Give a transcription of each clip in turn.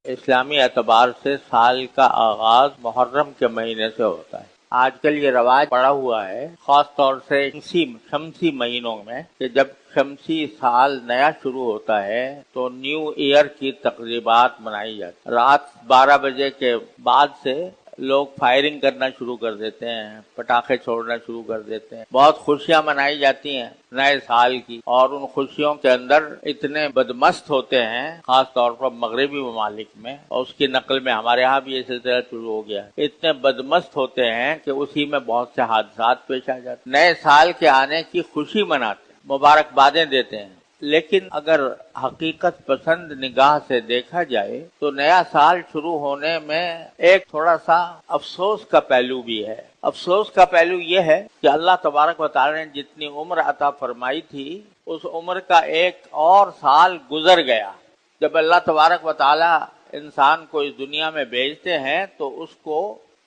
اسلامی اعتبار سے سال کا آغاز محرم کے مہینے سے ہوتا ہے۔ آج کل یہ رواج پڑا ہوا ہے، خاص طور سے شمسی مہینوں میں، کہ جب شمسی سال نیا شروع ہوتا ہے تو نیو ایئر کی تقریبات منائی جاتی ہیں۔ رات 12 بجے کے بعد سے لوگ فائرنگ کرنا شروع کر دیتے ہیں، پٹاخے چھوڑنا شروع کر دیتے ہیں، بہت خوشیاں منائی جاتی ہیں نئے سال کی، اور ان خوشیوں کے اندر اتنے بدمست ہوتے ہیں، خاص طور پر مغربی ممالک میں، اور اس کی نقل میں ہمارے ہاں بھی یہ سلسلہ شروع ہو گیا ہے، اتنے بدمست ہوتے ہیں کہ اسی میں بہت سے حادثات پیش آ جاتے ہیں۔ نئے سال کے آنے کی خوشی مناتے ہیں، مبارکبادیں دیتے ہیں، لیکن اگر حقیقت پسند نگاہ سے دیکھا جائے تو نیا سال شروع ہونے میں ایک تھوڑا سا افسوس کا پہلو بھی ہے۔ افسوس کا پہلو یہ ہے کہ اللہ تبارک و تعالی نے جتنی عمر عطا فرمائی تھی اس عمر کا ایک اور سال گزر گیا۔ جب اللہ تبارک و تعالی انسان کو اس دنیا میں بھیجتے ہیں تو اس کو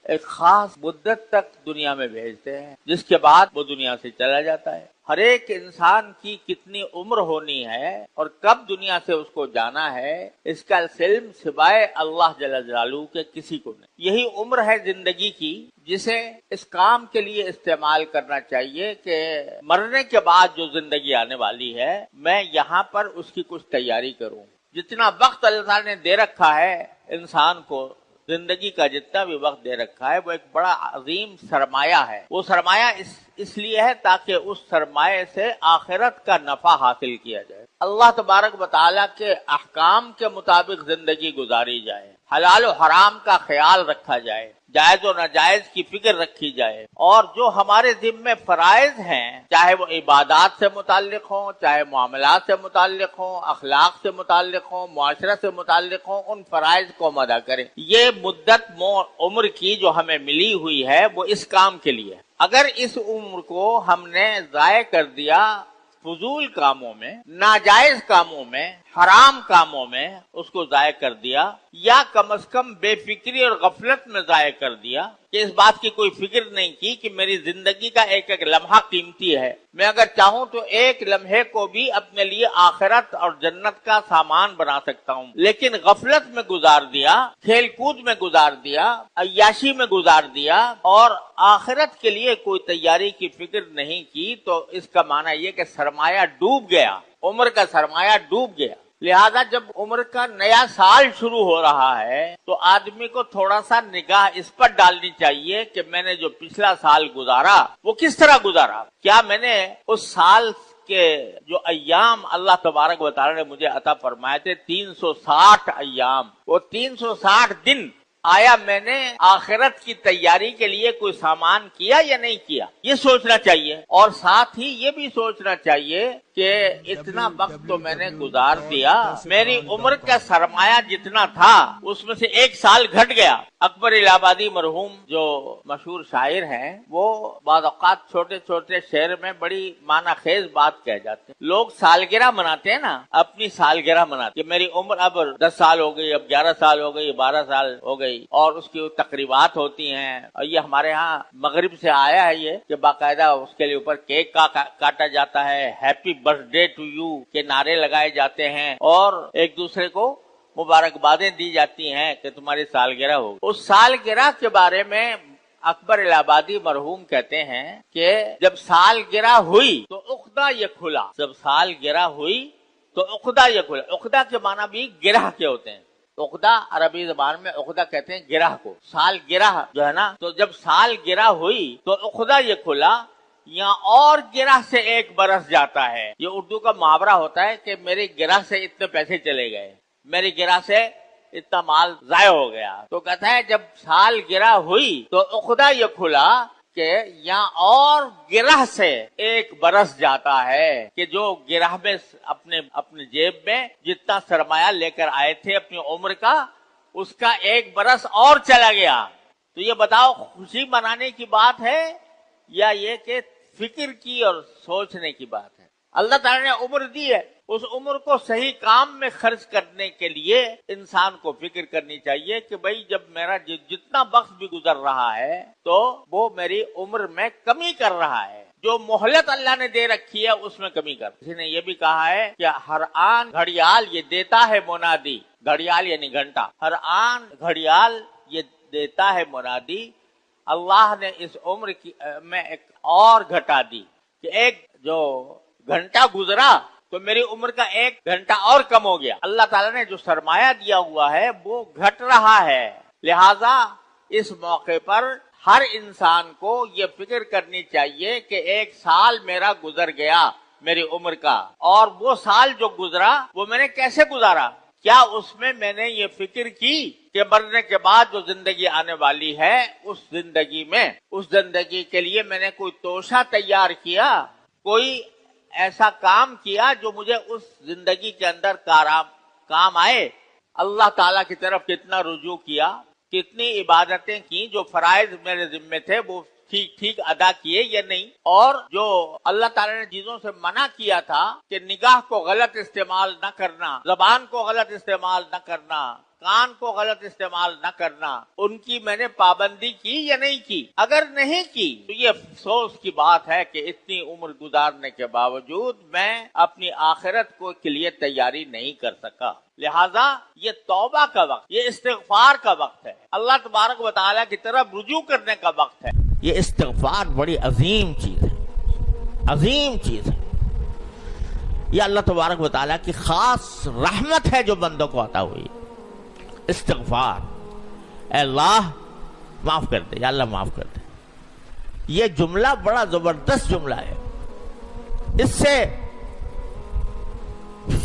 ایک خاص مدت تک دنیا میں بھیجتے ہیں، جس کے بعد وہ دنیا سے چلا جاتا ہے۔ ہر ایک انسان کی کتنی عمر ہونی ہے اور کب دنیا سے اس کو جانا ہے، اس کا علم سوائے اللہ جل جلالہ کے کسی کو نہیں۔ یہی عمر ہے زندگی کی، جسے اس کام کے لیے استعمال کرنا چاہیے کہ مرنے کے بعد جو زندگی آنے والی ہے میں یہاں پر اس کی کچھ تیاری کروں۔ جتنا وقت اللہ تعالیٰ نے دے رکھا ہے انسان کو، زندگی کا جتنا بھی وقت دے رکھا ہے، وہ ایک بڑا عظیم سرمایہ ہے۔ وہ سرمایہ اس لیے ہے تاکہ اس سرمایہ سے آخرت کا نفع حاصل کیا جائے، اللہ تبارک و تعالیٰ کے احکام کے مطابق زندگی گزاری جائے، حلال و حرام کا خیال رکھا جائے، جائز و ناجائز کی فکر رکھی جائے، اور جو ہمارے ذمے فرائض ہیں، چاہے وہ عبادات سے متعلق ہوں، چاہے معاملات سے متعلق ہوں، اخلاق سے متعلق ہوں، معاشرہ سے متعلق ہوں، ان فرائض کو ہم ادا کریں۔ یہ مدت عمر کی جو ہمیں ملی ہوئی ہے وہ اس کام کے لیے۔ اگر اس عمر کو ہم نے ضائع کر دیا فضول کاموں میں، ناجائز کاموں میں، حرام کاموں میں اس کو ضائع کر دیا، یا کم از کم بے فکری اور غفلت میں ضائع کر دیا کہ اس بات کی کوئی فکر نہیں کی کہ میری زندگی کا ایک ایک لمحہ قیمتی ہے، میں اگر چاہوں تو ایک لمحے کو بھی اپنے لیے آخرت اور جنت کا سامان بنا سکتا ہوں، لیکن غفلت میں گزار دیا، کھیل کود میں گزار دیا، عیاشی میں گزار دیا، اور آخرت کے لیے کوئی تیاری کی فکر نہیں کی، تو اس کا معنی یہ کہ سرمایہ ڈوب گیا، عمر کا سرمایہ ڈوب گیا۔ لہذا جب عمر کا نیا سال شروع ہو رہا ہے تو آدمی کو تھوڑا سا نگاہ اس پر ڈالنی چاہیے کہ میں نے جو پچھلا سال گزارا وہ کس طرح گزارا، کیا میں نے اس سال کے جو ایام اللہ تبارک و تعالی نے مجھے عطا فرمائے تھے، 360 ایام، وہ 360 دن، آیا میں نے آخرت کی تیاری کے لیے کوئی سامان کیا یا نہیں کیا، یہ سوچنا چاہیے۔ اور ساتھ ہی یہ بھی سوچنا چاہیے کہ اتنا وقت تو میں نے گزار دیا، میری عمر کا سرمایہ جتنا تھا اس میں سے ایک سال گھٹ گیا۔ اکبر الہ آبادی مرحوم جو مشہور شاعر ہیں، وہ بعض اوقات چھوٹے چھوٹے شعر میں بڑی معنی خیز بات کہہ جاتے ہیں۔ لوگ سالگرہ مناتے ہیں نا، اپنی سالگرہ مناتے کہ میری عمر اب 10 سال ہو گئی، اب 11 سال ہو گئی، 12 سال ہو گئی، اور اس کی تقریبات ہوتی ہیں، اور یہ ہمارے ہاں مغرب سے آیا ہے یہ کہ باقاعدہ اس کے لیے اوپر کیک کاٹا جاتا ہے، ہیپی برتھ ڈے ٹو یو کے نعرے لگائے جاتے ہیں، اور ایک دوسرے کو مبارکبادیں دی جاتی ہیں کہ تمہاری سالگرہ ہو۔ اس سالگرہ کے بارے میں اکبر الہ آبادی مرحوم کہتے ہیں کہ جب سالگرہ ہوئی تو عقدہ یہ کھلا، جب سالگرہ ہوئی تو عقدہ یہ کھلا۔ عقدہ کے معنی بھی گرہ کے ہوتے ہیں، عقدہ عربی زبان میں عقدہ کہتے ہیں گرہ کو، سال گرہ جو ہے نا، تو جب سال گرہ ہوئی تو عقدہ یہ کھلا، یا اور گرہ سے ایک برس جاتا ہے۔ یہ اردو کا محاورہ ہوتا ہے کہ میری گرہ سے اتنے پیسے چلے گئے، میری گرہ سے اتنا مال ضائع ہو گیا، تو کہتا ہے جب سال گرہ ہوئی تو عقدہ یہ کھلا کہ یا اور گرہ سے ایک برس جاتا ہے، کہ جو گرہ میں اپنے جیب میں جتنا سرمایہ لے کر آئے تھے اپنی عمر کا، اس کا ایک برس اور چلا گیا۔ تو یہ بتاؤ خوشی منانے کی بات ہے یا یہ کہ فکر کی اور سوچنے کی بات ہے؟ اللہ تعالیٰ نے عمر دی ہے، اس عمر کو صحیح کام میں خرچ کرنے کے لیے انسان کو فکر کرنی چاہیے کہ بھئی جب میرا جتنا وقت بھی گزر رہا ہے تو وہ میری عمر میں کمی کر رہا ہے، جو مہلت اللہ نے دے رکھی ہے اس میں کمی کر. کسی نے یہ بھی کہا ہے کہ ہر آن گھڑیال یہ دیتا ہے منادی، گھڑیال یعنی گھنٹہ، ہر آن گھڑیال یہ دیتا ہے منادی، اللہ نے اس عمر کی میں ایک اور گھٹا دی کہ ایک جو گھنٹہ گزرا تو میری عمر کا ایک گھنٹہ اور کم ہو گیا. اللہ تعالیٰ نے جو سرمایہ دیا ہوا ہے وہ گھٹ رہا ہے. لہذا اس موقع پر ہر انسان کو یہ فکر کرنی چاہیے کہ ایک سال میرا گزر گیا میری عمر کا، اور وہ سال جو گزرا وہ میں نے کیسے گزارا. کیا اس میں نے یہ فکر کی کہ مرنے کے بعد جو زندگی آنے والی ہے اس زندگی کے لیے میں نے کوئی توشہ تیار کیا، کوئی ایسا کام کیا جو مجھے اس زندگی کے اندر کام آئے. اللہ تعالیٰ کی طرف کتنا رجوع کیا، کتنی عبادتیں کی، جو فرائض میرے ذمے تھے وہ ٹھیک ادا کیے یا نہیں، اور جو اللہ تعالیٰ نے چیزوں سے منع کیا تھا کہ نگاہ کو غلط استعمال نہ کرنا، زبان کو غلط استعمال نہ کرنا، کان کو غلط استعمال نہ کرنا، ان کی میں نے پابندی کی یا نہیں کی. اگر نہیں کی تو یہ افسوس کی بات ہے کہ اتنی عمر گزارنے کے باوجود میں اپنی آخرت کے لیے تیاری نہیں کر سکا. لہذا یہ توبہ کا وقت، یہ استغفار کا وقت ہے، اللہ تبارک و تعالیٰ کی طرف رجوع کرنے کا وقت ہے. یہ استغفار بڑی عظیم چیز ہے، عظیم چیز ہے. یہ اللہ تبارک و تعالیٰ کی خاص رحمت ہے جو بندوں کو عطا ہوئی. استغفار، اے اللہ معاف کر دے، یا اللہ معاف کر دے. یہ جملہ بڑا زبردست جملہ ہے. اس سے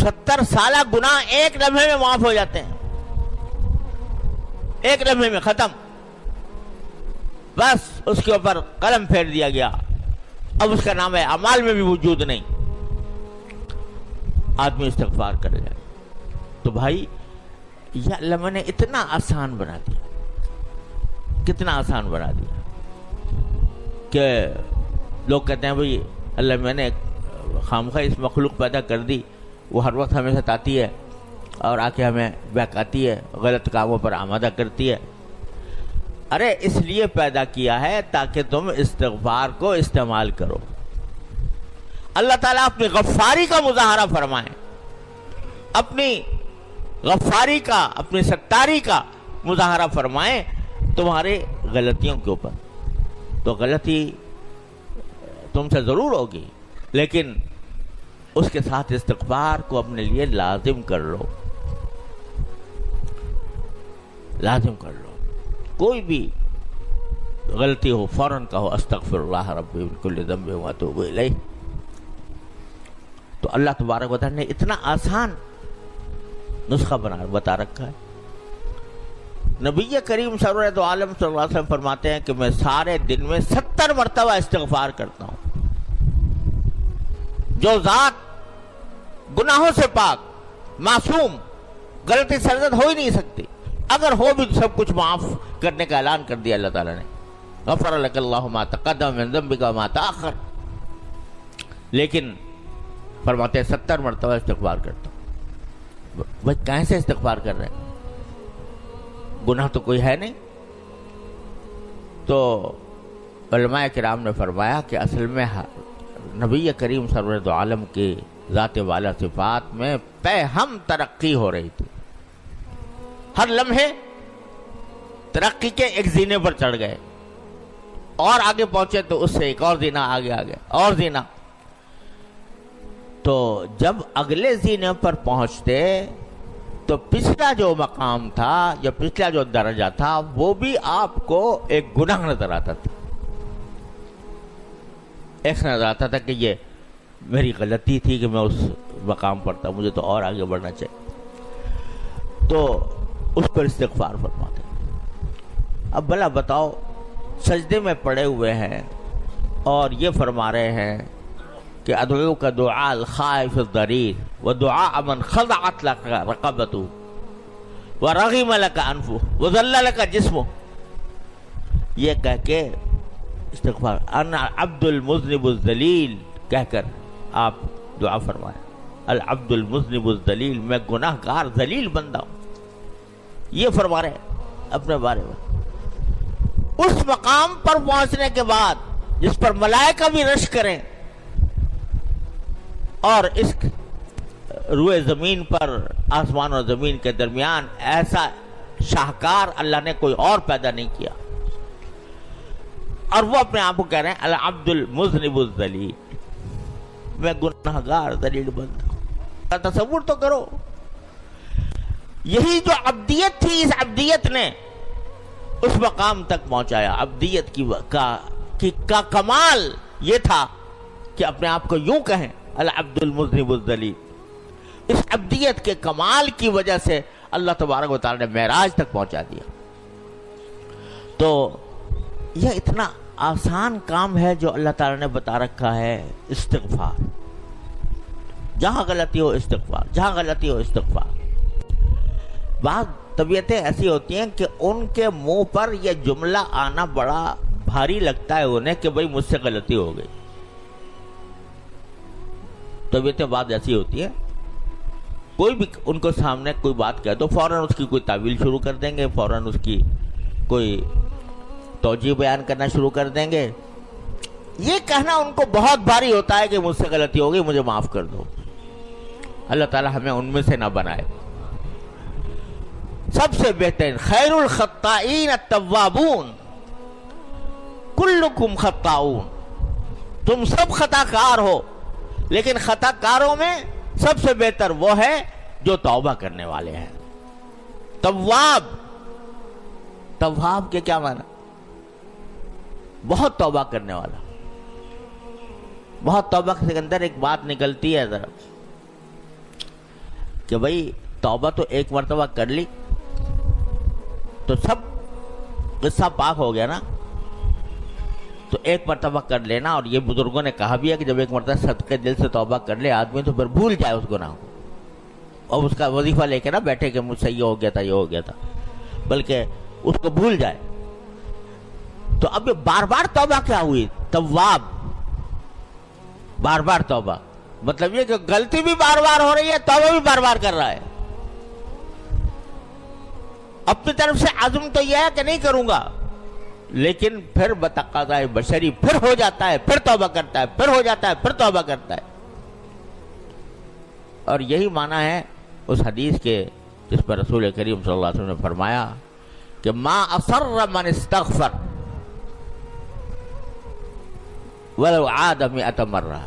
70 سالہ گناہ ایک لمحے میں معاف ہو جاتے ہیں، ایک لمحے میں ختم. بس اس کے اوپر قلم پھیر دیا گیا، اب اس کا نام ہے اعمال میں بھی وجود نہیں. آدمی استغفار کر جائے تو بھائی یا اللہ نے اتنا آسان بنا دیا، کتنا آسان بنا دیا کہ لوگ کہتے ہیں بھائی اللہ میں نے خامخواہ اس مخلوق پیدا کر دی، وہ ہر وقت ہمیں ستاتی ہے اور آ کے ہمیں بہکاتی ہے، غلط کاموں پر آمادہ کرتی ہے. ارے اس لیے پیدا کیا ہے تاکہ تم استغفار کو استعمال کرو. اللہ تعالیٰ اپنی غفاری کا مظاہرہ فرمائے، اپنی غفاری کا، اپنی ستاری کا مظاہرہ فرمائے تمہارے غلطیوں کے اوپر. تو غلطی تم سے ضرور ہوگی، لیکن اس کے ساتھ استغفار کو اپنے لیے لازم کر لو، لازم کر لو. کوئی بھی غلطی ہو فوراً کہو استغفر اللہ ربی من کل ذنب واتوب الیہ. تو اللہ تبارک و تعالیٰ نے اتنا آسان نسخہ بتا رکھا ہے. نبی کریم سرور دو عالم صلی اللہ علیہ وسلم فرماتے ہیں کہ میں سارے دن میں 70 مرتبہ استغفار کرتا ہوں. جو ذات گناہوں سے پاک، معصوم، غلطی سرزد ہو ہی نہیں سکتی، اگر ہو بھی سب کچھ معاف کرنے کا اعلان کر دیا اللہ تعالیٰ نے. غفر لک اللہ ما تقدم من ذنبک وما تاخر. لیکن فرماتے ہیں 70 مرتبہ استغفار کرتا ہوں. بھائی کہیں سے استغفار کر رہے ہیں؟ گناہ تو کوئی ہے نہیں. تو علماء کرام نے فرمایا کہ اصل میں نبی کریم سرور دو عالم کی ذات والا صفات میں پہ ہم ترقی ہو رہی تھی. ہر لمحے ترقی کے ایک زینے پر چڑھ گئے، اور آگے پہنچے تو اس سے ایک اور زینہ آگے آگے اور زینہ. تو جب اگلے زینے پر پہنچتے تو پچھلا جو مقام تھا یا پچھلا جو درجہ تھا وہ بھی آپ کو ایک گناہ نظر آتا تھا. ایک نظر آتا تھا کہ یہ میری غلطی تھی کہ میں اس مقام پر تھا، مجھے تو اور آگے بڑھنا چاہیے. تو اس پر استغفار فرماتے. اب بھلا بتاؤ، سجدے میں پڑے ہوئے ہیں اور یہ فرما رہے ہیں کہ ادعو کا دعاء الخائف الضریر ودعاء من خضعت لك رقبته ورغم لك انفه وذل لك جسمه. یہ کہہ کے استغفار انا عبد المذنب الذلیل کہہ کر آپ دعا فرمائیں. العبد المذنب الذلیل، میں گناہ گار ذلیل بندہ ہوں. یہ فرما رہے ہیں اپنے بارے میں. اس مقام پر پہنچنے کے بعد جس پر ملائکہ بھی رش کریں، اور اس روئے زمین پر، آسمان اور زمین کے درمیان ایسا شاہکار اللہ نے کوئی اور پیدا نہیں کیا، اور وہ اپنے آپ کو کہہ رہے ہیں العبد المذنب الذلیل، میں گناہگار ذلیل بندہ ہوں۔ تصور تو کرو، یہی جو عبدیت تھی، اس عبدیت نے اس مقام تک پہنچایا۔ عبدیت کا کمال یہ تھا کہ اپنے آپ کو یوں کہیں العبد المذنب الذلیل۔ اس عبدیت کے کمال کی وجہ سے اللہ تبارک و تعالی نے معراج تک پہنچا دیا۔ تو یہ اتنا آسان کام ہے جو اللہ تعالی نے بتا رکھا ہے، استغفار۔ جہاں غلطی ہو استغفار، جہاں غلطی ہو استغفار۔ بعض طبیعتیں ایسی ہوتی ہیں کہ ان کے منہ پر یہ جملہ آنا بڑا بھاری لگتا ہے انہیں کہ بھئی مجھ سے غلطی ہو گئی۔ طبیعتیں بعض ایسی ہوتی ہیں، کوئی بھی ان کو سامنے کوئی بات کہہ دو فوراً اس کی کوئی تعویل شروع کر دیں گے، فوراً اس کی کوئی توجیہ بیان کرنا شروع کر دیں گے۔ یہ کہنا ان کو بہت بھاری ہوتا ہے کہ مجھ سے غلطی ہو گئی، مجھے معاف کر دو۔ اللہ تعالی ہمیں ان میں سے نہ بنائے۔ سب سے بہترین خیر الخطائین التوابون، کلکم خطاؤون، تم سب خطا کار ہو، لیکن خطا کاروں میں سب سے بہتر وہ ہے جو توبہ کرنے والے ہیں۔ تواب، تواب کے کیا معنی؟ بہت توبہ کرنے والا۔ بہت توبہ کے اندر ایک بات نکلتی ہے ذرا کہ بھئی توبہ تو ایک مرتبہ کر لی تو سب قصہ پاک ہو گیا نا، تو ایک مرتبہ کر لینا۔ اور یہ بزرگوں نے کہا بھی ہے کہ جب ایک مرتبہ صدقے دل سے توبہ کر لے آدمی تو پھر بھول جائے اس گناہ کو، اور اس کا وظیفہ لے کے نہ بیٹھے کہ مجھ سے یہ ہو گیا تھا، یہ ہو گیا تھا، بلکہ اس کو بھول جائے۔ تو اب یہ بار بار توبہ کیا ہوئی؟ تواب، بار بار توبہ، مطلب یہ کہ غلطی بھی بار بار ہو رہی ہے، توبہ بھی بار بار کر رہا ہے۔ اپنی طرف سے عزم تو یہ ہے کہ نہیں کروں گا، لیکن پھر بتقاضائے بشری پھر ہو جاتا ہے، پھر توبہ کرتا ہے، پھر ہو جاتا ہے، پھر توبہ کرتا ہے۔ اور یہی معنی ہے اس حدیث کے جس پر رسول کریم صلی اللہ علیہ وسلم نے فرمایا کہ ما اصر من استغفر ولو عاد 100 مرہ،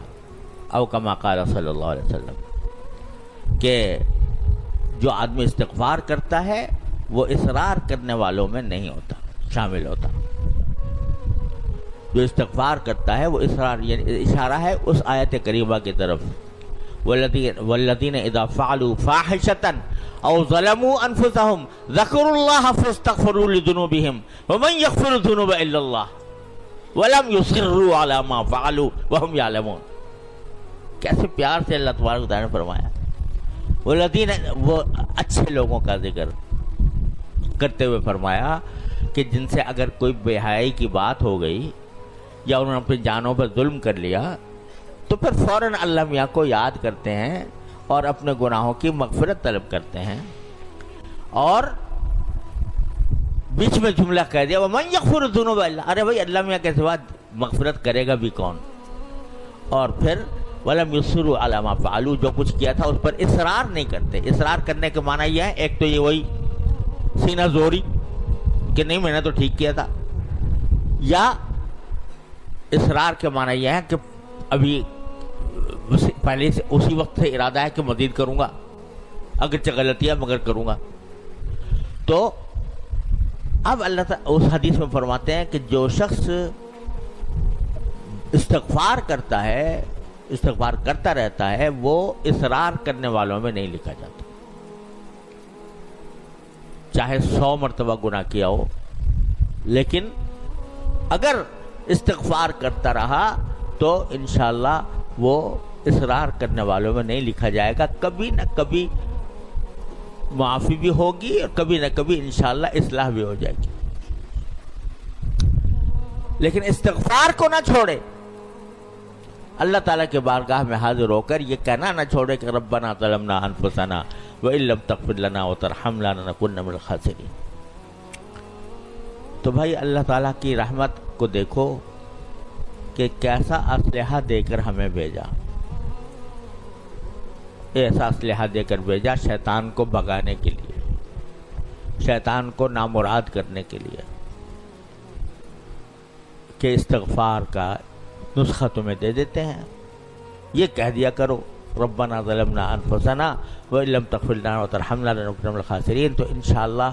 او کما قال صلی اللہ علیہ وسلم، کہ جو آدمی استغفار کرتا ہے وہ اصرار کرنے والوں میں نہیں ہوتا، شامل ہوتا۔ جو استغفار کرتا ہے وہ اصرار، یعنی اشارہ ہے اس آیت کریمہ کی طرف، والذین اذا فعلوا فاحشۃ او ظلموا انفسهم ذکروا اللہ فاستغفروا لذنوبهم ومن یغفر الذنوب الا اللہ ولم یصروا علی ما فعلوا وهم یعلمون۔ کیسے پیار سے اللہ تبارک و تعالی نے فرمایا، والذین، وہ اچھے لوگوں کا ذکر کرتے ہوئے فرمایا کہ جن سے اگر کوئی بے حیائی کی بات ہو گئی یا انہوں نے اپنی جانوں پر ظلم کر لیا تو پھر فوراً اللہ میاں کو یاد کرتے ہیں اور اپنے گناہوں کی مغفرت طلب کرتے ہیں، اور بیچ میں جملہ کہہ دیا وَمَن يَغْفِرُ الذُّنُوبَ إِلَّا اللَّهُ، ارے بھائی اللہ میاں کے سوا مغفرت کرے گا بھی کون؟ اور پھر وَلَمْ يُصِرُّوا عَلَىٰ مَا فَعَلُوا، جو کچھ کیا تھا اس پر اصرار نہیں کرتے۔ اصرار کرنے کے معنی یہ ہے، ایک تو یہ وہی سینہ زوری کہ نہیں میں نے تو ٹھیک کیا تھا، یا اصرار کے معنی یہ ہے کہ ابھی پہلے سے اسی وقت سے ارادہ ہے کہ مزید کروں گا، اگرچہ غلطی ہے مگر کروں گا۔ تو اب اللہ تعالیٰ اس حدیث میں فرماتے ہیں کہ جو شخص استغفار کرتا ہے، استغفار کرتا رہتا ہے، وہ اصرار کرنے والوں میں نہیں لکھا جاتا، چاہے 100 مرتبہ گناہ کیا ہو، لیکن اگر استغفار کرتا رہا تو انشاءاللہ وہ اصرار کرنے والوں میں نہیں لکھا جائے گا۔ کبھی نہ کبھی معافی بھی ہوگی اور کبھی نہ کبھی انشاءاللہ اصلاح بھی ہو جائے گی، لیکن استغفار کو نہ چھوڑے۔ اللہ تعالیٰ کے بارگاہ میں حاضر ہو کر یہ کہنا نہ چھوڑے کہ ربنا ظلمنا انفسنا وَإِن لَّمْ تَغْفِرْ لَنَا وَتَرْحَمْنَا لَنَكُونَ مِنَ الْخَاسِرِينَ۔ تو بھائی اللہ تعالیٰ کی رحمت کو دیکھو، کہ کیسا اسلحہ دے کر ہمیں بھیجا، ایسا اسلحہ دے کر بھیجا شیطان کو بھگانے کے لیے، شیطان کو نامراد کرنے کے لیے، کہ استغفار کا نسخہ تمہیں دے دیتے ہیں، یہ کہہ دیا کرو ربنا ظلمنا انفسنا وان لم تغفر لنا وترحمنا لنکونن من الخاسرین، تو انشاءاللہ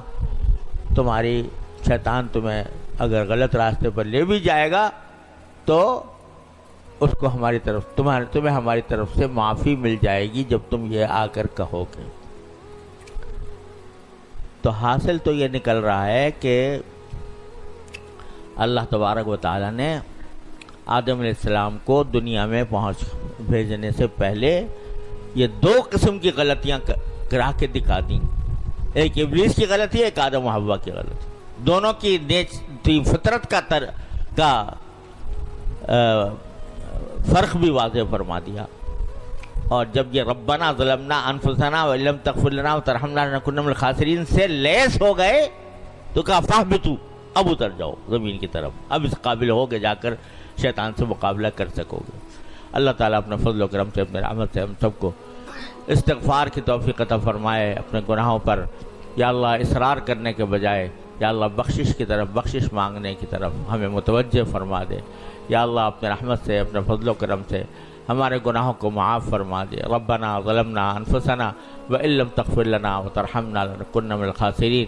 تمہاری شیطان تمہیں اگر غلط راستے پر لے بھی جائے گا تو اس کو ہماری طرف تمہیں ہماری طرف سے معافی مل جائے گی جب تم یہ آ کر کہو گے۔ تو حاصل تو یہ نکل رہا ہے کہ اللہ تبارک و تعالیٰ نے آدم علیہ السلام کو دنیا میں بھیجنے سے پہلے یہ دو قسم کی غلطیاں کرا کے دکھا دیں، ایک ابلیس کی غلطی، ایک آدم و حوا کی غلطی، دونوں کی فطرت کا فرق بھی واضح فرما دیا۔ اور جب یہ ربنا ظلمنا انفسنا وان لم تغفر لنا وترحمنا لنکونن من الخاسرین سے لیس ہو گئے تو کہا فاہبطوا، اب اتر جاؤ زمین کی طرف، اب اس قابل ہو کہ جا کر شیطان سے مقابلہ کر سکو گے۔ اللہ تعالیٰ اپنے فضل و کرم سے، اپنے رحمت سے ہم سب کو استغفار کی توفیق عطا فرمائے اپنے گناہوں پر۔ یا اللہ اصرار کرنے کے بجائے یا اللہ بخشش کی طرف، بخشش مانگنے کی طرف ہمیں متوجہ فرما دے۔ یا اللہ اپنے رحمت سے، اپنے فضل و کرم سے ہمارے گناہوں کو معاف فرما دے۔ ربنا ظلمنا انفسنا وان لم تغفر لنا وترحمنا لنکونن من الخاسرین۔